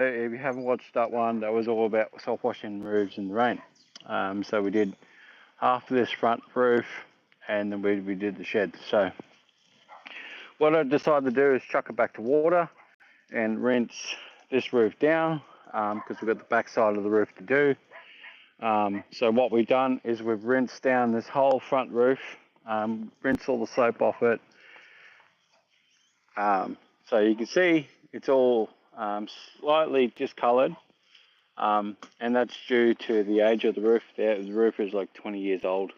if you haven't watched that one, that was all about soft washing roofs in the rain. So we did half of this front roof, and then we did the shed. So what I decided to do is chuck it back to water and rinse this roof down, because we've got the back side of the roof to do. So what we've done is we've rinsed down this whole front roof, rinsed all the soap off it. So you can see it's all slightly discolored, and that's due to the age of the roof. The roof is like 20 years old.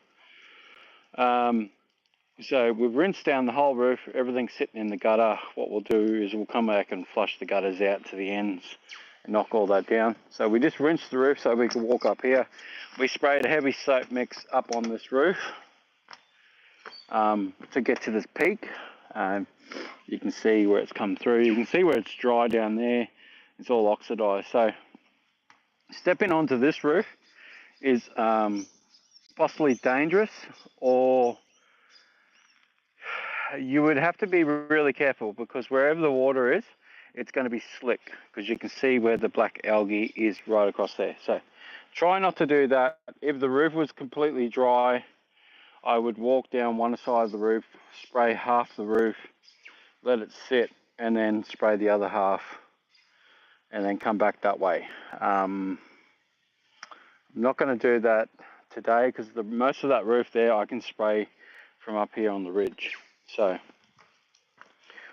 So we've rinsed down the whole roof, everything's sitting in the gutter. What we'll do is we'll come back and flush the gutters out to the ends and knock all that down. So we just rinsed the roof so we can walk up here. We sprayed a heavy soap mix up on this roof to get to this peak. You can see where it's come through. You can see where it's dry down there. It's all oxidized. So stepping onto this roof is possibly dangerous, or you would have to be really careful, because wherever the water is, it's going to be slick, because you can see where the black algae is right across there. So try not to do that. If the roof was completely dry, I would walk down one side of the roof, spray half the roof, let it sit, and then spray the other half, and then come back that way. I'm not going to do that today, because most of that roof there I can spray from up here on the ridge. So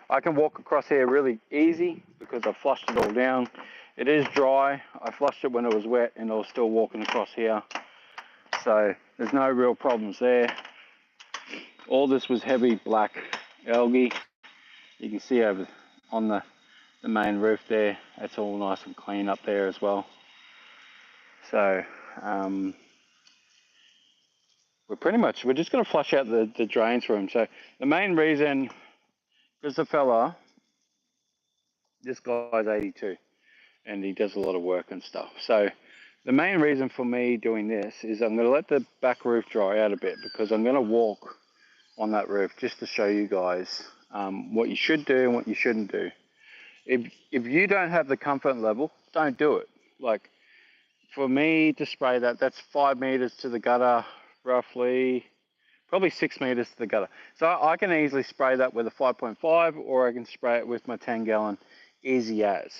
I can walk across here really easy because I flushed it all down. It is dry. I flushed it when it was wet and I was still walking across here. So there's no real problems there. All this was heavy black algae. You can see over on the main roof there, it's all nice and clean up there as well. So we're just going to flush out the drains for him. So the main reason, because the fella, this guy's 82 and he does a lot of work and stuff. So the main reason for me doing this is I'm going to let the back roof dry out a bit, because I'm going to walk on that roof just to show you guys what you should do and what you shouldn't do. If you don't have the comfort level, don't do it. Like for me to spray that's 5 meters to the gutter, roughly, probably 6 meters to the gutter. So I can easily spray that with a 5.5, or I can spray it with my 10 gallon, easy as.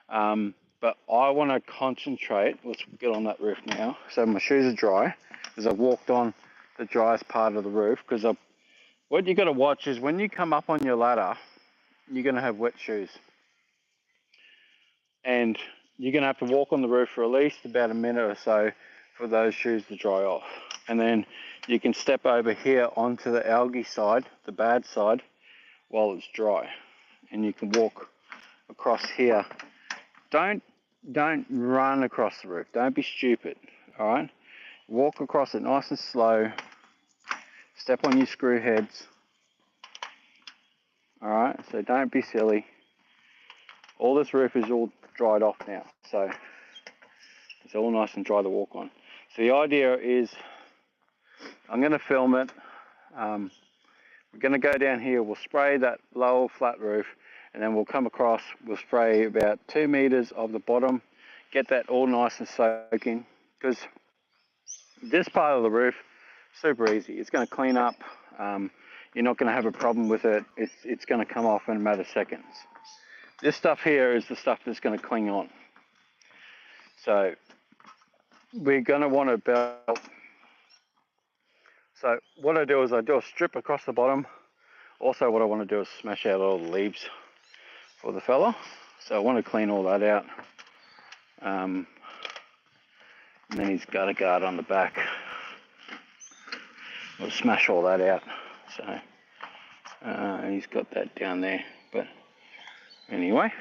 But I want to concentrate. Let's get on that roof now. So my shoes are dry, because I've walked on the driest part of the roof. Because what you got to watch is when you come up on your ladder, you're going to have wet shoes. And you're going to have to walk on the roof for at least about a minute or so for those shoes to dry off. And then you can step over here onto the algae side, the bad side, while it's dry. And you can walk across here. Don't run across the roof. Don't be stupid, all right? Walk across it nice and slow. Step on your screw heads. All right, so don't be silly. All this roof is all dried off now, so it's all nice and dry to walk on. So the idea is I'm going to film it. We're going to go down here. We'll spray that lower flat roof, and then we'll come across. We'll spray about 2 meters of the bottom. Get that all nice and soaking, because this part of the roof, super easy. It's going to clean up. You're not going to have a problem with it. It's going to come off in a matter of seconds. This stuff here is the stuff that's going to cling on. So we're going to want to belt. So what I do is I do a strip across the bottom. Also what I want to do is smash out all the leaves for the fella. So I want to clean all that out. And then he's got a guard on the back. We'll smash all that out. So he's got that down there. But anyway,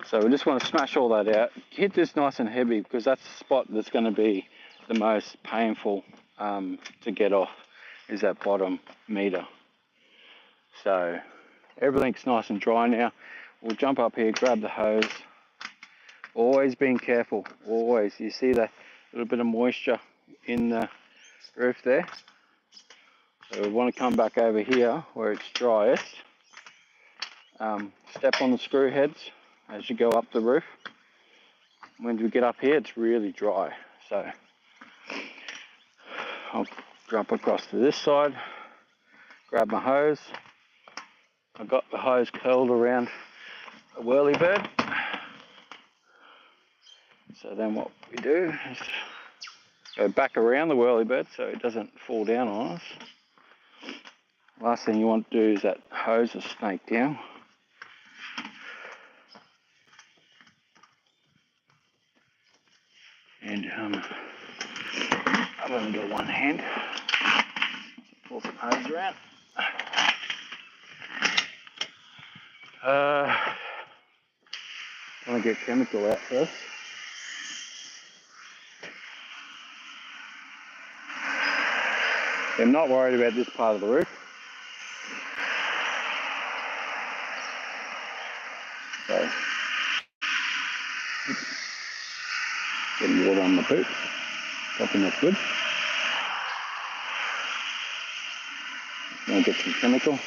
so we just want to smash all that out. Hit this nice and heavy, because that's the spot that's going to be the most painful to get off, is that bottom meter. So everything's nice and dry now. We'll jump up here, grab the hose. Always being careful, always. You see that little bit of moisture in the roof there? So we want to come back over here where it's driest. Step on the screw heads, as you go up the roof. When we get up here, it's really dry. So I'll jump across to this side, grab my hose. I've got the hose curled around a whirly bird. So then what we do is go back around the whirly bird so it doesn't fall down on us. Last thing you want to do is that hose is snake down. And I've only got one hand. Pull some hose around. I want to get chemical out first. I'm not worried about this part of the roof. So, getting water on the boot. Hoping that's good. Now get some chemical.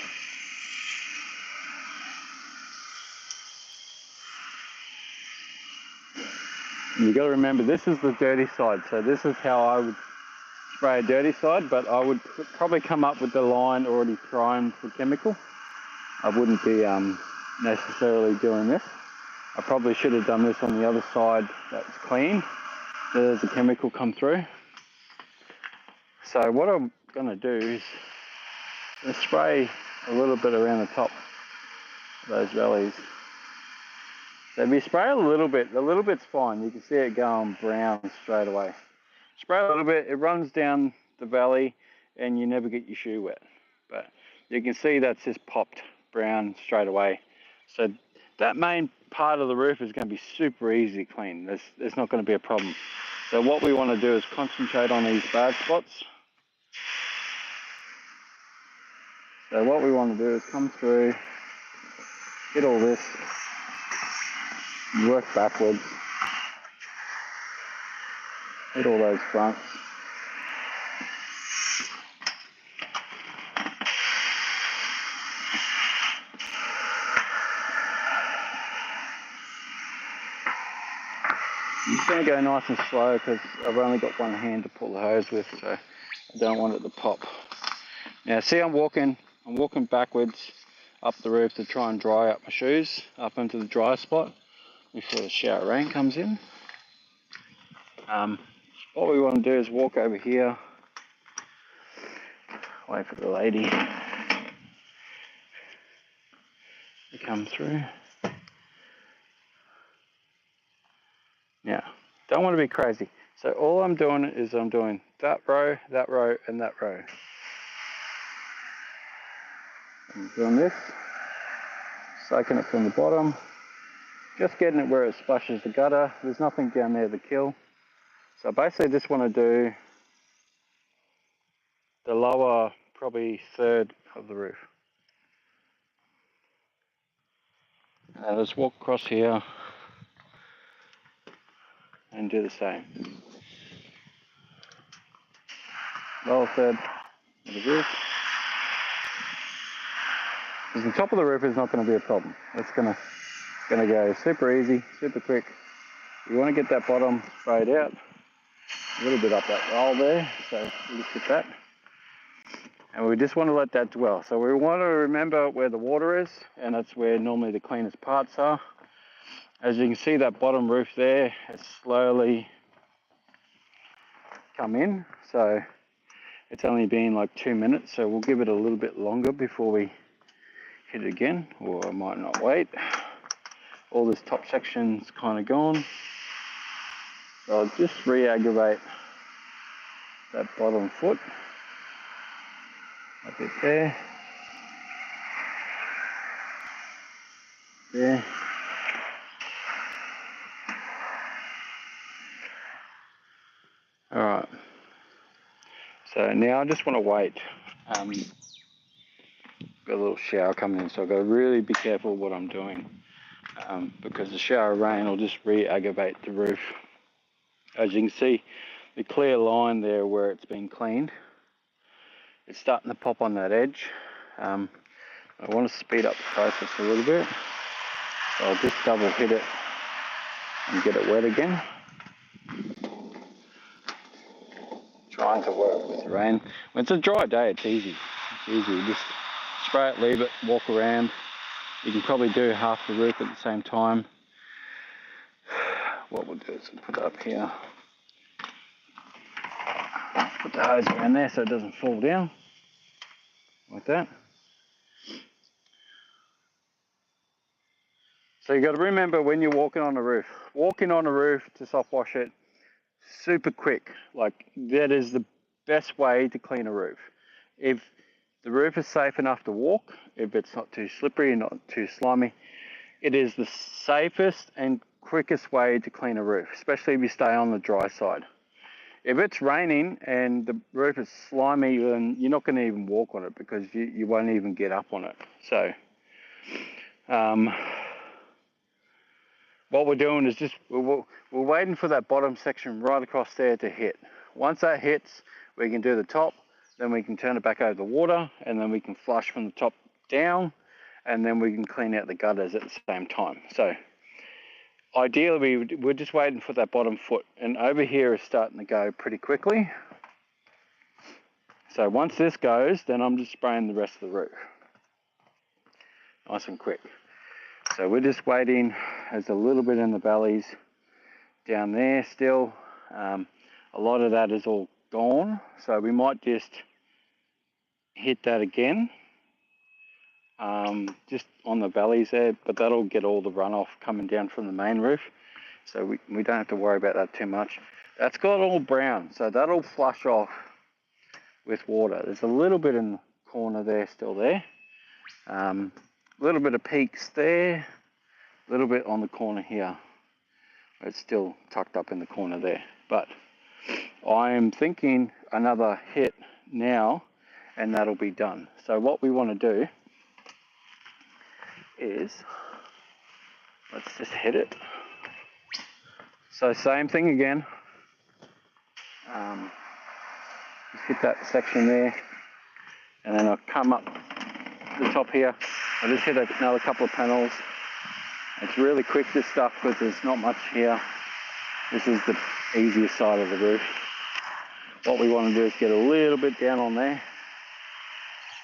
And you've got to remember, this is the dirty side. So this is how I would spray a dirty side, but I would probably come up with the line already primed for chemical. I wouldn't be necessarily doing this. I probably should have done this on the other side that's clean. So there's a chemical come through. So what I'm going to do is spray a little bit around the top of those valleys. So if you spray a little bit's fine. You can see it going brown straight away. Spray a little bit, it runs down the valley and you never get your shoe wet. But you can see that's just popped brown straight away. So that main part of the roof is going to be super easy to clean. There's not going to be a problem. So what we want to do is concentrate on these bad spots. So what we want to do is come through, get all this, work backwards, hit all those fronts. I'm just going to go nice and slow because I've only got one hand to pull the hose with, so I don't want it to pop. Now see, I'm walking backwards up the roof to try and dry up my shoes up into the dry spot before the shower rain comes in. What we want to do is walk over here, wait for the lady to come through. Now, don't want to be crazy. So all I'm doing is I'm doing that row, and that row. I'm doing this, soaking it from the bottom, just getting it where it splashes the gutter. There's nothing down there to kill. So basically just want to do the lower, probably third of the roof. And I'll just walk across here and do the same. Lower third of the roof. Because the top of the roof is not going to be a problem. It's going to go super easy, super quick. You want to get that bottom sprayed out. A little bit up that roll there, so we'll just get that. And we just want to let that dwell. So we want to remember where the water is, and that's where normally the cleanest parts are. As you can see, that bottom roof there has slowly come in. So it's only been like 2 minutes, so we'll give it a little bit longer before we hit it again, or I might not wait. All this top section's kind of gone. So I'll just re-aggravate that bottom foot. A bit there. There. Alright. So now I just want to wait. Got a little shower coming in, so I've got to really be careful what I'm doing. Because the shower rain will just re-aggravate the roof. As you can see, the clear line there where it's been cleaned, it's starting to pop on that edge. I want to speed up the process a little bit. So I'll just double hit it and get it wet again. Trying to work with the rain. When it's a dry day, it's easy. It's easy. You just spray it, leave it, walk around. You can probably do half the roof at the same time. What we'll do is we'll put it up here. Put the hose around there so it doesn't fall down. Like that. So you got to remember when you're walking on a roof to soft wash it, super quick. Like that is the best way to clean a roof. If the roof is safe enough to walk, if it's not too slippery and not too slimy, it is the safest and quickest way to clean a roof, especially if you stay on the dry side. If it's raining and the roof is slimy, then you're not going to even walk on it because you won't even get up on it. So what we're doing is just we're waiting for that bottom section right across there to hit. Once that hits, we can do the top, then we can turn it back over the water, and then we can flush from the top down, and then we can clean out the gutters at the same time. So ideally, we're just waiting for that bottom foot, and over here is starting to go pretty quickly. So once this goes, then I'm just spraying the rest of the roof. Nice and quick. So we're just waiting. There's a little bit in the valleys down there still. A lot of that is all gone, so we might just hit that again. Just on the valleys there, but that'll get all the runoff coming down from the main roof, so we don't have to worry about that too much. That's got all brown, so that'll flush off with water. There's a little bit in the corner there still there, a little bit of peaks there, a little bit on the corner here. It's still tucked up in the corner there, but I am thinking another hit now and that'll be done. So what we want to do is, let's just hit it. So same thing again. Just hit that section there, and then I'll come up the top here. I'll just hit another couple of panels. It's really quick, this stuff, because there's not much here. This is the easiest side of the roof. What we want to do is get a little bit down on there,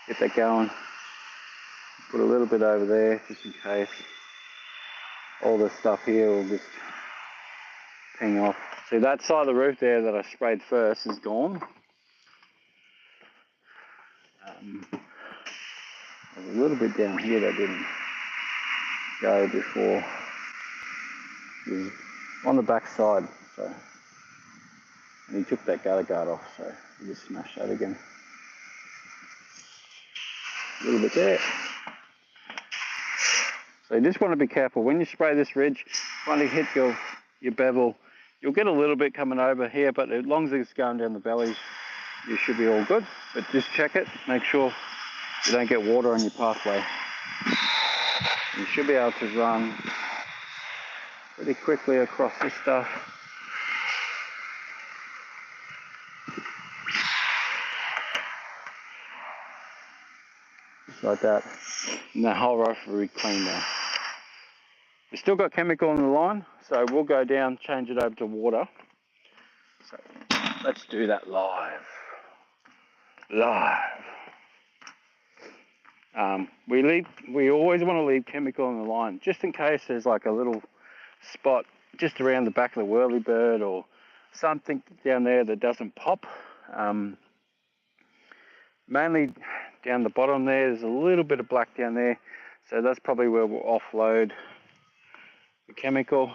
get that going. Put a little bit over there, just in case. All this stuff here will just ping off. See, that side of the roof there that I sprayed first is gone. There's a little bit down here that didn't go before. It was on the back side, so. And he took that gutter guard off, so we just smashed that again. A little bit there. So you just want to be careful. When you spray this ridge, when you hit your bevel, you'll get a little bit coming over here, but as long as it's going down the valleys, you should be all good. But just check it, make sure you don't get water on your pathway. You should be able to run pretty quickly across this stuff. Just like that. And the whole roof will be clean now. We've still got chemical in the line, so we'll go down, change it over to water. So let's do that live. We always want to leave chemical in the line, just in case there's like a little spot just around the back of the whirlybird or something down there that doesn't pop. Mainly down the bottom there's a little bit of black down there, so that's probably where we'll offload the chemical.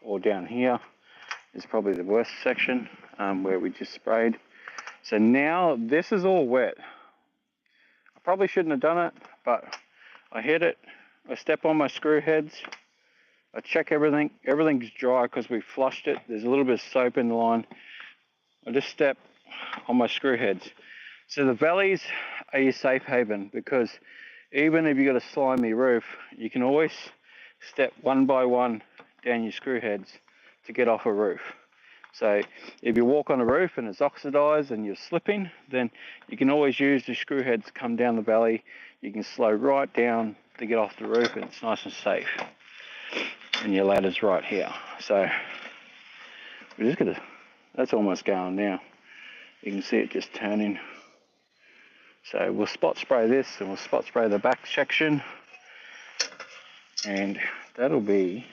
Or down here is probably the worst section, where we just sprayed. So now this is all wet. I probably shouldn't have done it, but I hit it, I step on my screw heads, I check everything, everything's dry because we flushed it. There's a little bit of soap in the line. I just step on my screw heads. So the valleys are your safe haven, because even if you've got a slimy roof, you can always step one by one down your screw heads to get off a roof. So if you walk on a roof and it's oxidized and you're slipping, then you can always use the screw heads to come down the valley. You can slow right down to get off the roof, and it's nice and safe. and your ladder's right here. So we're just gonna, that's almost going now. You can see it just turning. So we'll spot spray this and we'll spot spray the back section, and that'll be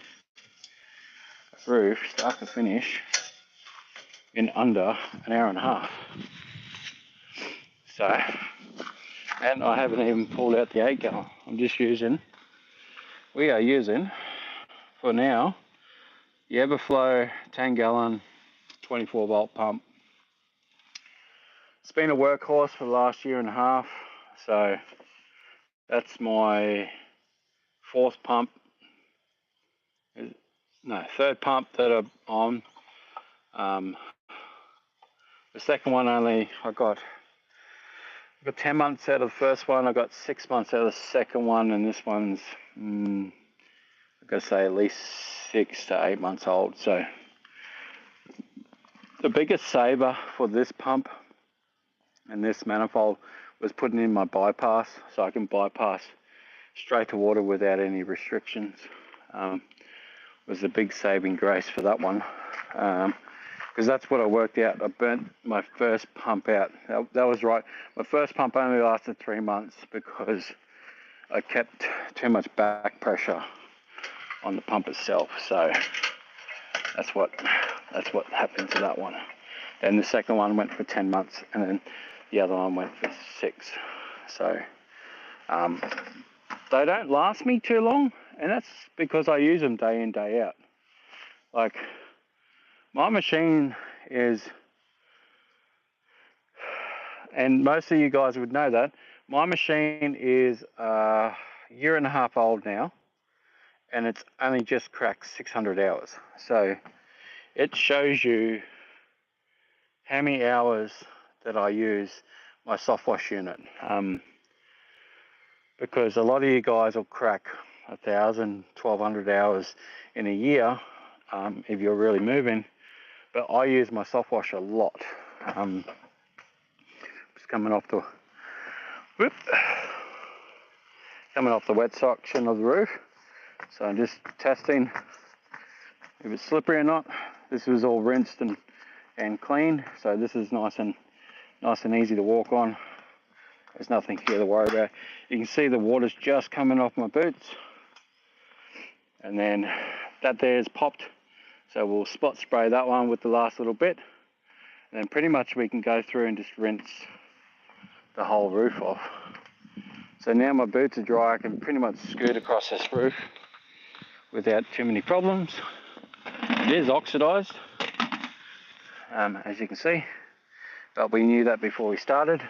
a roof start to finish in under an hour and a half. So, and I haven't even pulled out the 8 gallon. We are using for now the Everflow 10 gallon 24 volt pump. It's been a workhorse for the last year and a half, so that's my third pump that I'm on. The second one I got 10 months out of the first one, I got 6 months out of the second one, and this one's, I've got to say, at least 6 to 8 months old. So the biggest saver for this pump and this manifold was putting in my bypass, so I can bypass straight to water without any restrictions. Was the big saving grace for that one. Because that's what I worked out. I burnt my first pump out. That was right. My first pump only lasted 3 months because I kept too much back pressure on the pump itself. So that's what happened to that one. Then the second one went for 10 months, and then the other one went for 6. So they don't last me too long, and that's because I use them day in, day out. Like, my machine is, and most of you guys would know that, my machine is a year and a half old now, and it's only just cracked 600 hours. So it shows you how many hours that I use my soft wash unit. Because a lot of you guys will crack 1,000, 1,200 hours in a year if you're really moving. But I use my soft wash a lot. Just coming off the wet section of the roof. So I'm just testing if it's slippery or not. This was all rinsed and clean, so this is nice and easy to walk on. There's nothing here to worry about. You can see the water's just coming off my boots, and then that there is popped. So we'll spot spray that one with the last little bit, and then pretty much we can go through and just rinse the whole roof off. So now my boots are dry, I can pretty much scoot across this roof without too many problems. It is oxidized, as you can see, but we knew that before we started.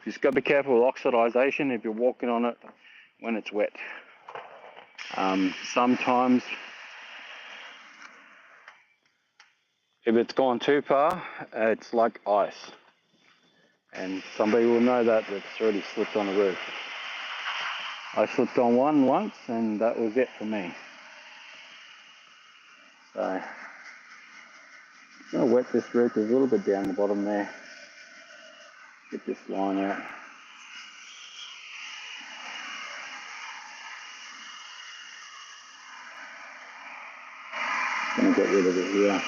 Just got to be careful with oxidization if you're walking on it when it's wet. Sometimes if it's gone too far, it's like ice, and somebody will know that it's already slipped on the roof. I slipped on one once, and that was it for me. So I'm going to wet this roof. There's a little bit down the bottom there. Get this line out. Going to get rid of it here.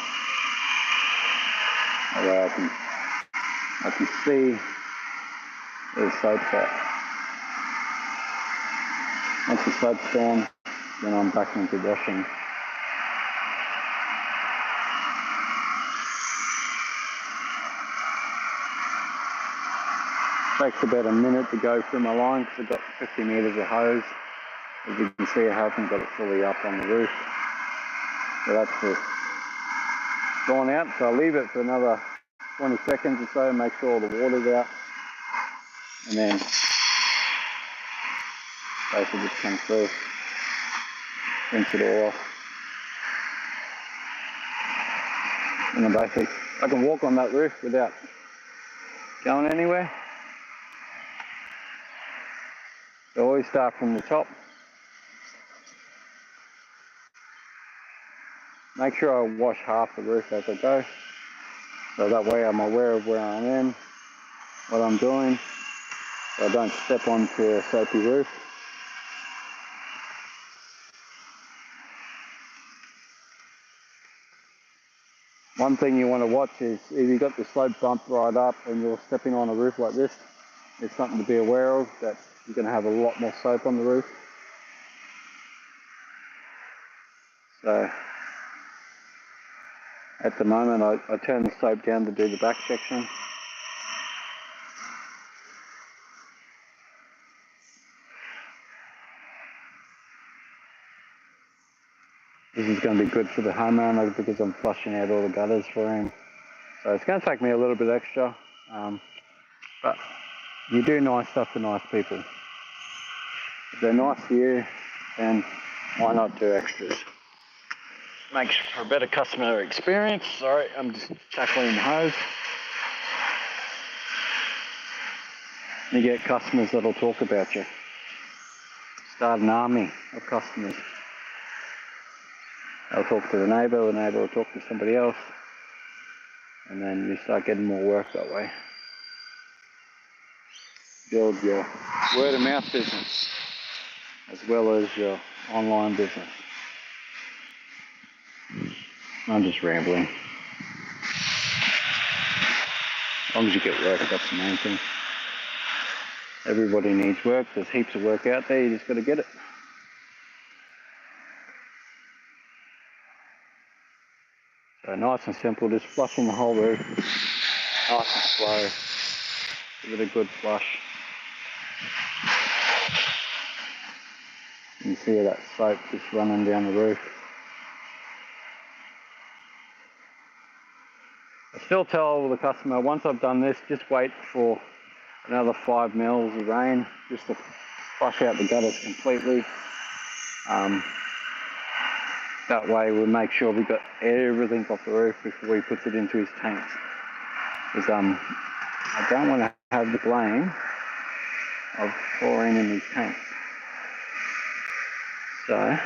That way I can see where the soap's at. Once the soap's gone, then I'm back into washing. Takes about a minute to go through my line because I've got 50 metres of hose. As you can see, I haven't got it fully up on the roof. So that's just gone out. So I'll leave it for another 20 seconds or so, make sure all the water's out. And then basically just come through, rinse it all off. And then basically I can walk on that roof without going anywhere. So always start from the top. Make sure I wash half the roof as I go, so that way I'm aware of where I am, what I'm doing, so I don't step onto a soapy roof. One thing you want to watch is if you've got the slope bumped right up and you're stepping on a roof like this, it's something to be aware of, that you're going to have a lot more soap on the roof. So at the moment I turn the soap down to do the back section. This is going to be good for the homeowner because I'm flushing out all the gutters for him. So it's going to take me a little bit extra, but you do nice stuff to nice people. If they're nice to you, then why not do extras? Makes for a better customer experience. Sorry, I'm just tackling the hose. You get customers that'll talk about you. Start an army of customers. They'll talk to the neighbour will talk to somebody else, and then you start getting more work that way. Build your word of mouth business as well as your online business. I'm just rambling. As long as you get work, that's the main thing. Everybody needs work. There's heaps of work out there. You just got to get it. So nice and simple, just flushing the whole roof. Nice and slow. Give it a good flush. You can see that soap just running down the roof. I still tell the customer, once I've done this, just wait for another 5 mils of rain just to flush out the gutters completely. That way we'll make sure we got everything off the roof before he puts it into his tanks. Because I don't want to have the blame of chlorine in these tanks. So,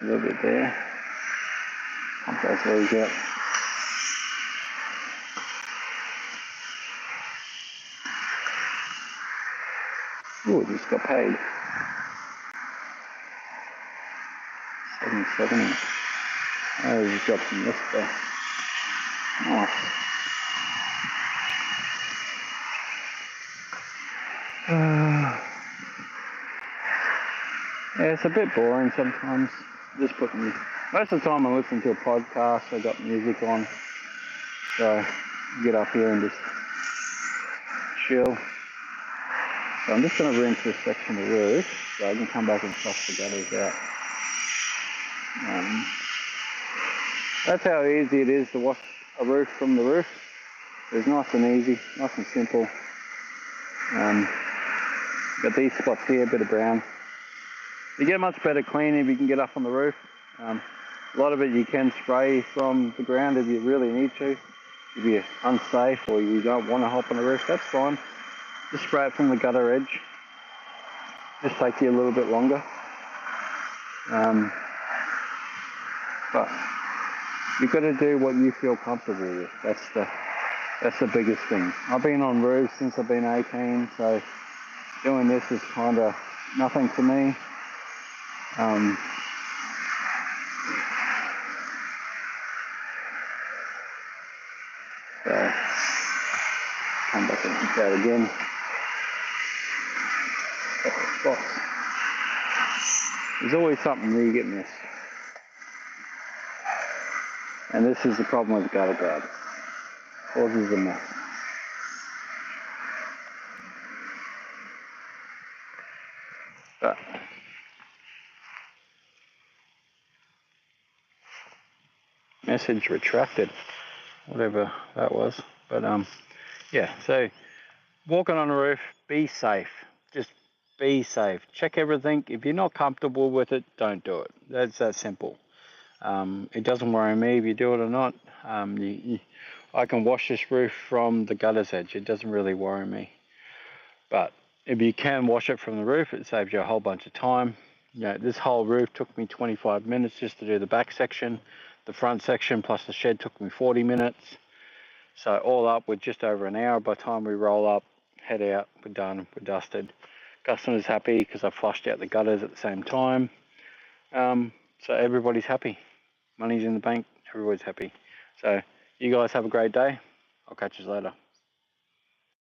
a little bit there. Pump those leaves out. Ooh, just got paid. 770. Oh, just got some yesterday. Nice. Yeah, it's a bit boring sometimes. Just putting, most of the time I'm listening to a podcast, I got music on. So, get up here and just chill. So I'm just going to rinse this section of roof so I can come back and flush the gutters out. That's how easy it is to wash a roof from the roof. It's nice and easy, nice and simple. Got these spots here, a bit of brown. You get much better clean if you can get up on the roof. A lot of it you can spray from the ground if you really need to. If you're unsafe or you don't want to hop on the roof, that's fine. Just spray it from the gutter edge. Just takes you a little bit longer. But you've got to do what you feel comfortable with. That's the biggest thing. I've been on roofs since I've been 18, so doing this is kind of nothing to me. So come back and hit that again. Spots. There's always something where you get missed. And this is the problem with gutter guard. Causes a mess. But message retracted, whatever that was. But yeah, so walking on the roof, be safe. Just be safe. Check everything. If you're not comfortable with it, don't do it. That's that simple. It doesn't worry me if you do it or not. I can wash this roof from the gutter's edge. It doesn't really worry me. But if you can wash it from the roof, it saves you a whole bunch of time. You know, this whole roof took me 25 minutes just to do the back section. The front section plus the shed took me 40 minutes. So all up, we're just over an hour. By the time we roll up, head out, we're done, we're dusted. Customer's happy because I flushed out the gutters at the same time. So everybody's happy. Money's in the bank. Everybody's happy. So you guys have a great day. I'll catch you later.